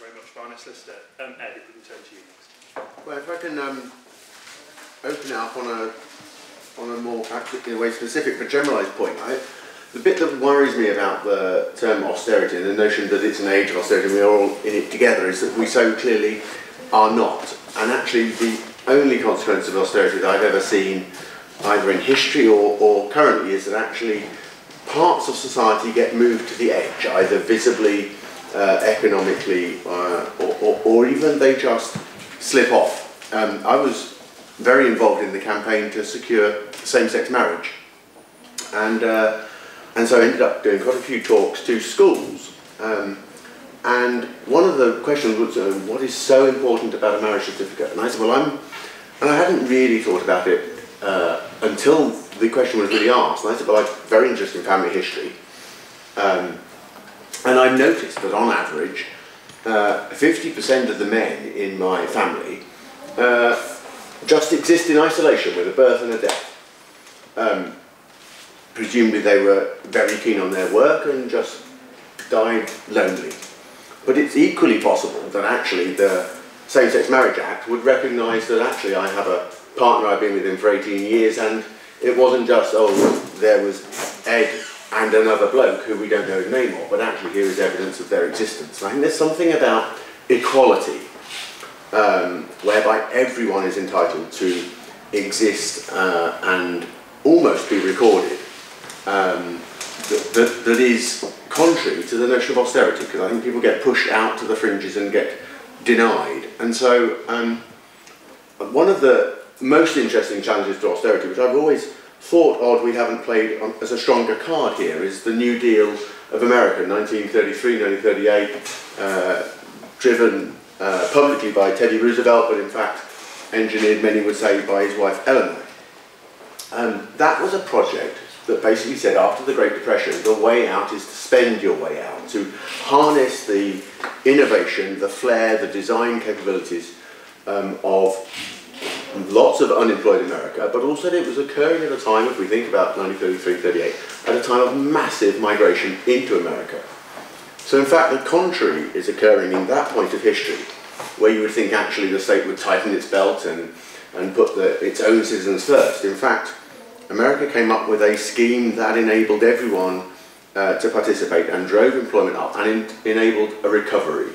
very much, Baroness Lister. Ed, if we can turn to you next. Well, if I can open it up on a more, in a way, specific but generalised point, the bit that worries me about the term austerity and the notion that it's an age of austerity and we're all in it together is that we so clearly are not. And actually the only consequence of austerity that I've ever seen, either in history or currently, is that actually parts of society get moved to the edge, either visibly, economically, or even they just slip off. I was very involved in the campaign to secure same-sex marriage, and so I ended up doing quite a few talks to schools. And one of the questions was, what is so important about a marriage certificate? And I said, well, and I hadn't really thought about it until the question was really asked. And I said, well, I'm very interested in family history. And I noticed that on average, 50% of the men in my family just exist in isolation with a birth and a death. Presumably they were very keen on their work and just died lonely. But it's equally possible that actually the Same-Sex Marriage Act would recognise that actually I have a partner, I've been with him for 18 years, and it wasn't just, oh, there was Ed and another bloke who we don't know the name of, but actually here is evidence of their existence. And I think there's something about equality, whereby everyone is entitled to exist and almost be recorded, that is contrary to the notion of austerity, because I think people get pushed out to the fringes and get denied. And so one of the most interesting challenges to austerity, which I've always thought odd we haven't played as a stronger card here, is the New Deal of America, 1933, 1938, driven publicly by Teddy Roosevelt, but in fact engineered, many would say, by his wife Eleanor. That was a project that basically said after the Great Depression, the way out is to spend your way out, to harness the innovation, the flair, the design capabilities of lots of unemployed America, but also it was occurring at a time, if we think about 1933-38, at a time of massive migration into America. So in fact the contrary is occurring in that point of history, where you would think actually the state would tighten its belt and put its own citizens first. In fact, America came up with a scheme that enabled everyone to participate and drove employment up and enabled a recovery.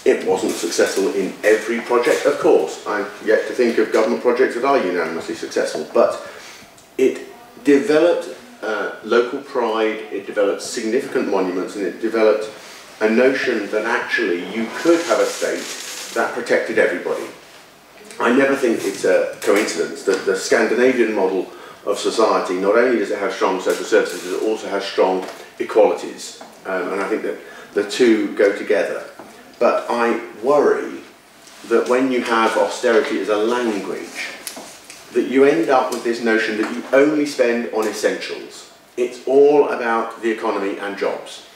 It wasn't successful in every project, of course. I'm yet to think of government projects that are unanimously successful, but it developed local pride, it developed significant monuments, and it developed a notion that actually you could have a state that protected everybody. I never think it's a coincidence that the Scandinavian model of society, not only does it have strong social services, it also has strong equalities. And I think that the two go together. But I worry that when you have austerity as a language, that you end up with this notion that you only spend on essentials. It's all about the economy and jobs.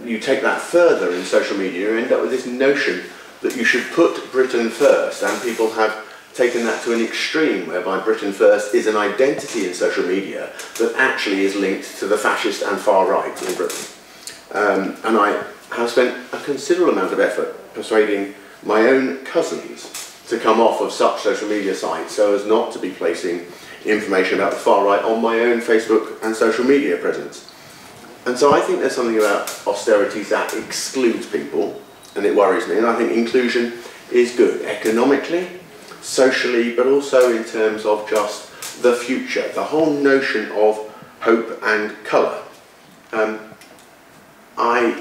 You take that further in social media, you end up with this notion that you should put Britain first, and people have taken that to an extreme, whereby Britain first is an identity in social media that actually is linked to the fascist and far right in Britain. And I have spent a considerable amount of effort persuading my own cousins to come off of such social media sites so as not to be placing information about the far right on my own Facebook and social media presence. And so I think there's something about austerity that excludes people, and it worries me, and I think inclusion is good, economically, socially, but also in terms of just the future, the whole notion of hope and colour. I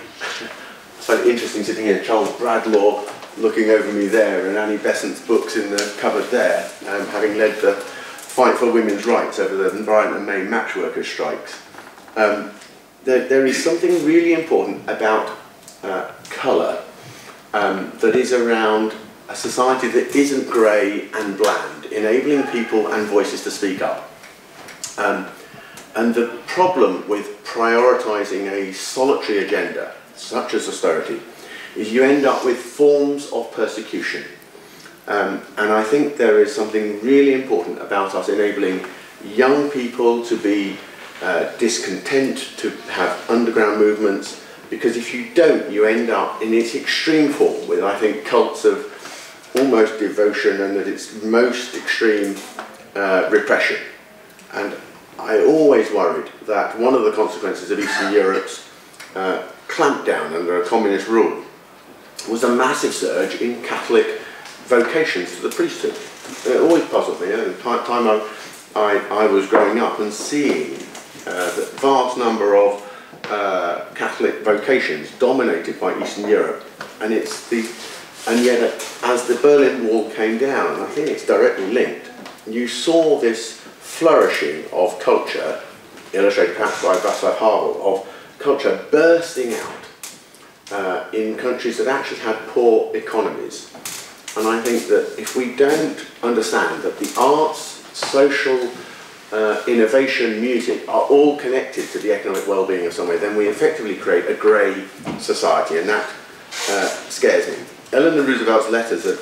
find it interesting sitting here, Charles Bradlaugh looking over me there, and Annie Besant's books in the cupboard there, having led the fight for women's rights over the Bryant and May match workers' strikes. There is something really important about colour that is around a society that isn't grey and bland, enabling people and voices to speak up. And the problem with prioritising a solitary agenda, such as austerity, is you end up with forms of persecution. And I think there is something really important about us enabling young people to be discontent, to have underground movements, because if you don't, you end up in its extreme form with, I think, cults of almost devotion and at its most extreme repression. And I always worried that one of the consequences of Eastern Europe's clampdown under a communist rule was a massive surge in Catholic vocations to the priesthood. It always puzzled me. At the time I was growing up and seeing the vast number of Catholic vocations dominated by Eastern Europe, and yet as the Berlin Wall came down, and I think it's directly linked, you saw this flourishing of culture, illustrated perhaps by Václav Havel, of culture bursting out in countries that actually had poor economies. And I think that if we don't understand that the arts, social, innovation, music are all connected to the economic well-being of somewhere, then we effectively create a grey society, and that scares me. Eleanor Roosevelt's letters have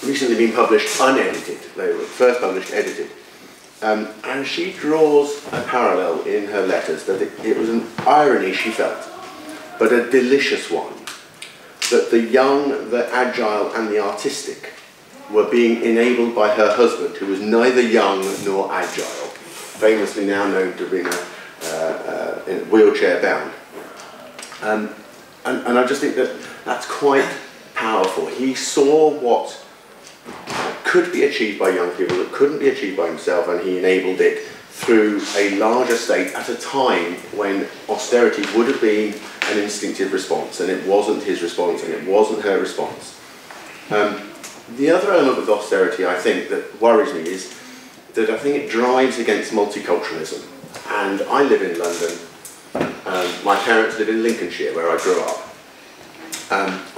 recently been published unedited. They were first published edited. And she draws a parallel in her letters that it was an irony she felt, but a delicious one, that the young, the agile and the artistic were being enabled by her husband, who was neither young nor agile, famously now known to be wheelchair bound. And I just think that that's quite powerful. He saw what could be achieved by young people that couldn't be achieved by himself, and he enabled it through a larger state at a time when austerity would have been an instinctive response, and it wasn't his response and it wasn't her response. The other element with austerity, I think, that worries me is that I think it drives against multiculturalism. And I live in London. My parents live in Lincolnshire, where I grew up.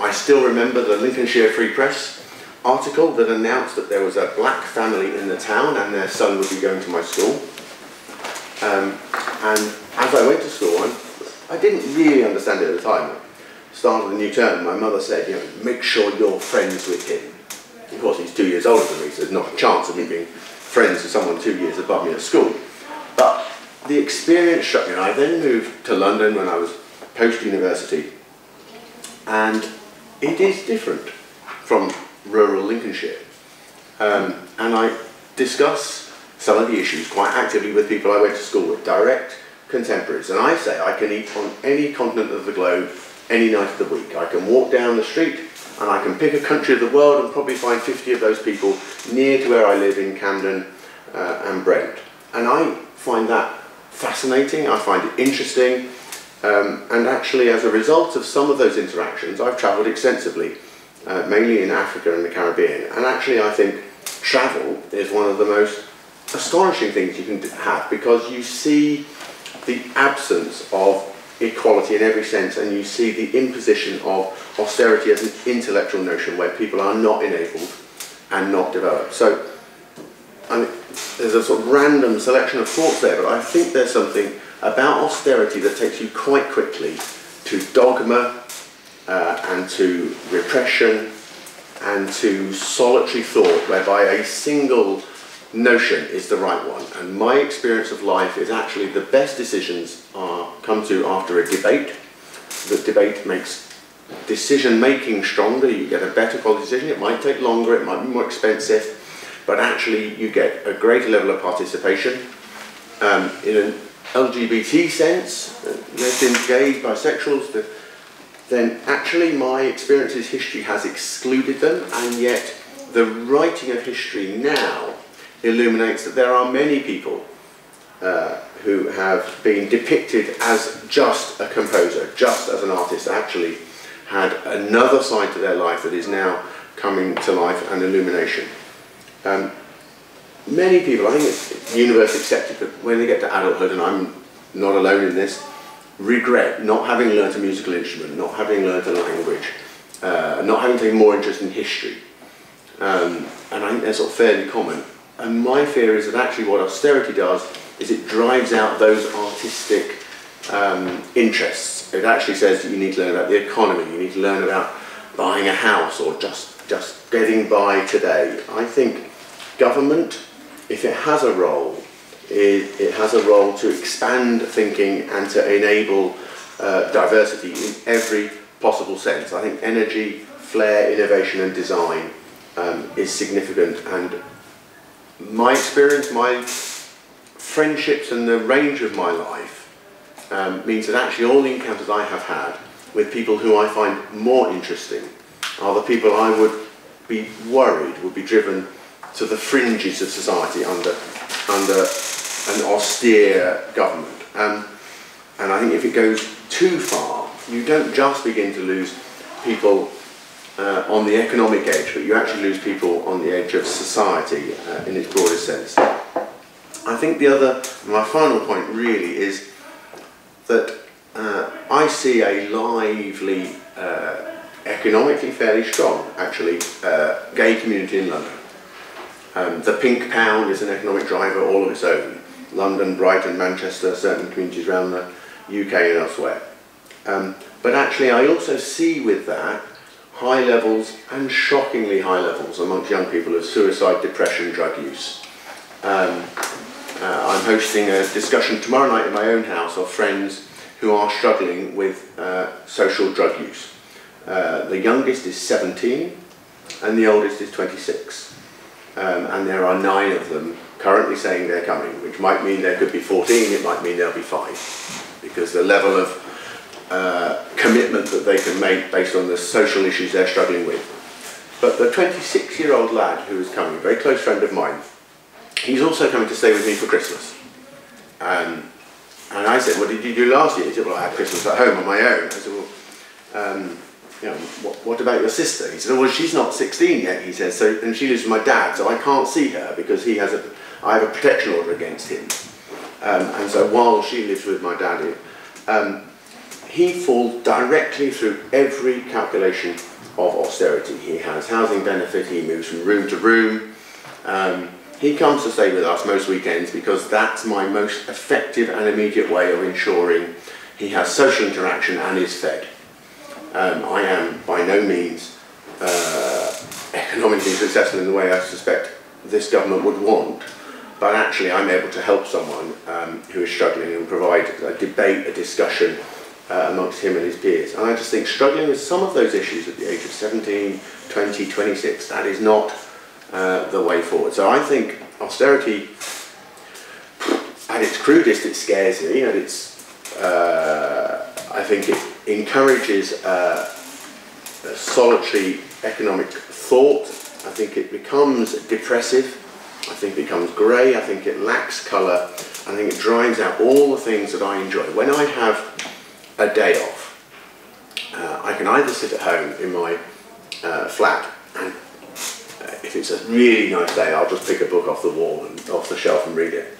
I still remember the Lincolnshire Free Press article that announced that there was a black family in the town and their son would be going to my school. And as I went to school, I didn't really understand it at the time. Start of the new term, my mother said, you know, make sure you're friends with him. Of course, he's 2 years older than me, so there's not a chance of me being friends with someone 2 years above me at school. But the experience struck me. I then moved to London when I was post-university, and it is different from rural Lincolnshire. And I discuss some of the issues quite actively with people I went to school with, direct contemporaries. And I say I can eat on any continent of the globe any night of the week. I can walk down the street and I can pick a country of the world and probably find 50 of those people near to where I live in Camden and Brent. And I find that fascinating, I find it interesting, and actually as a result of some of those interactions I've travelled extensively, mainly in Africa and the Caribbean, and actually I think travel is one of the most astonishing things you can have, because you see the absence of equality in every sense, and you see the imposition of austerity as an intellectual notion where people are not enabled and not developed. So there's a sort of random selection of thoughts there, but I think there's something about austerity that takes you quite quickly to dogma and to repression and to solitary thought, whereby a single notion is the right one. And my experience of life is actually the best decisions come to after a debate. The debate makes decision making stronger, you get a better quality decision. It might take longer, it might be more expensive, but actually you get a greater level of participation. In an LGBT sense, lesbians, gays, bisexuals, then actually my experience's history has excluded them, and yet the writing of history now illuminates that there are many people who have been depicted as just a composer, just as an artist, actually had another side to their life that is now coming to life and illumination. Many people, I think it's universally accepted, but when they get to adulthood, and I'm not alone in this, regret not having learnt a musical instrument, not having learnt a language, not having taken more interest in history. And I think they're sort of fairly common. And my fear is that actually what austerity does is it drives out those artistic interests. It actually says that you need to learn about the economy, you need to learn about buying a house or just getting by today. I think government, if it has a role, it has a role to expand thinking and to enable diversity in every possible sense. I think energy, flair, innovation and design is significant, and my experience, my friendships and the range of my life means that actually all the encounters I have had with people who I find more interesting are the people I would be worried would be driven to the fringes of society under an austere government. And I think if it goes too far, you don't just begin to lose people on the economic edge, but you actually lose people on the edge of society in its broadest sense. I think my final point really is that I see a lively, economically fairly strong, actually, gay community in London. The Pink Pound is an economic driver all of its own. London, Brighton, Manchester, certain communities around the UK and elsewhere. But actually I also see with that high levels, and shockingly high levels, amongst young people of suicide, depression, drug use. I'm hosting a discussion tomorrow night in my own house of friends who are struggling with social drug use. The youngest is 17 and the oldest is 26. And there are 9 of them currently saying they're coming, which might mean there could be 14, it might mean there'll be 5. Because the level of commitment that they can make based on the social issues they're struggling with. But the 26-year-old lad who is coming, a very close friend of mine, he's also coming to stay with me for Christmas. And I said, what did you do last year? He said, well, I had Christmas at home on my own. I said, well, you know, what about your sister? He said, well, she's not 16 yet, he says, so, and she lives with my dad, so I can't see her because I have a protection order against him. And so while she lives with my dad, he falls directly through every calculation of austerity. He has housing benefit, he moves from room to room. He comes to stay with us most weekends because that's my most effective and immediate way of ensuring he has social interaction and is fed. I am by no means economically successful in the way I suspect this government would want, but actually I'm able to help someone who is struggling and provide a debate, a discussion amongst him and his peers. And I just think struggling with some of those issues at the age of 17, 20, 26, that is not the way forward. So I think austerity, at its crudest, it scares me, and I think it encourages a solitary economic thought. I think it becomes depressive. I think it becomes grey. I think it lacks colour. I think it drives out all the things that I enjoy. When I have a day off, I can either sit at home in my flat, and if it's a really nice day, I'll just pick a book off the wall and off the shelf and read it.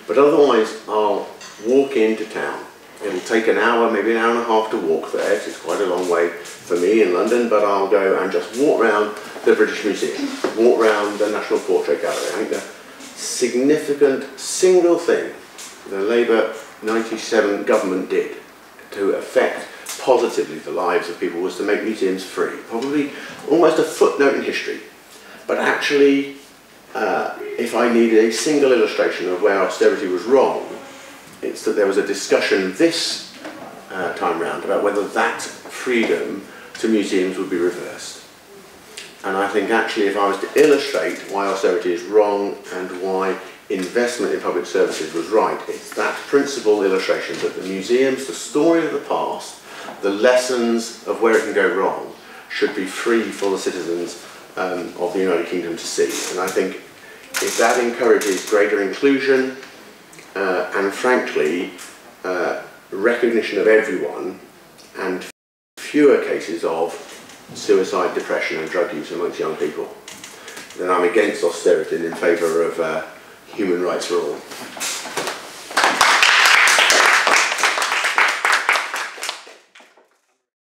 But otherwise, I'll walk into town. It'll take an hour, maybe an hour and a half to walk there. It's quite a long way for me in London, but I'll go and just walk around the British Museum, walk around the National Portrait Gallery. I think the significant single thing the Labour 97 government did to affect positively the lives of people was to make museums free. Probably almost a footnote in history. But actually, if I needed a single illustration of where austerity was wrong, it's that there was a discussion this time round about whether that freedom to museums would be reversed. And I think actually if I was to illustrate why austerity is wrong and why investment in public services was right, it's that principal illustration that the museums, the story of the past, the lessons of where it can go wrong, should be free for the citizens of the United Kingdom to see. And I think if that encourages greater inclusion and frankly recognition of everyone and fewer cases of suicide, depression and drug use amongst young people, then I'm against austerity and in favour of human rights for all.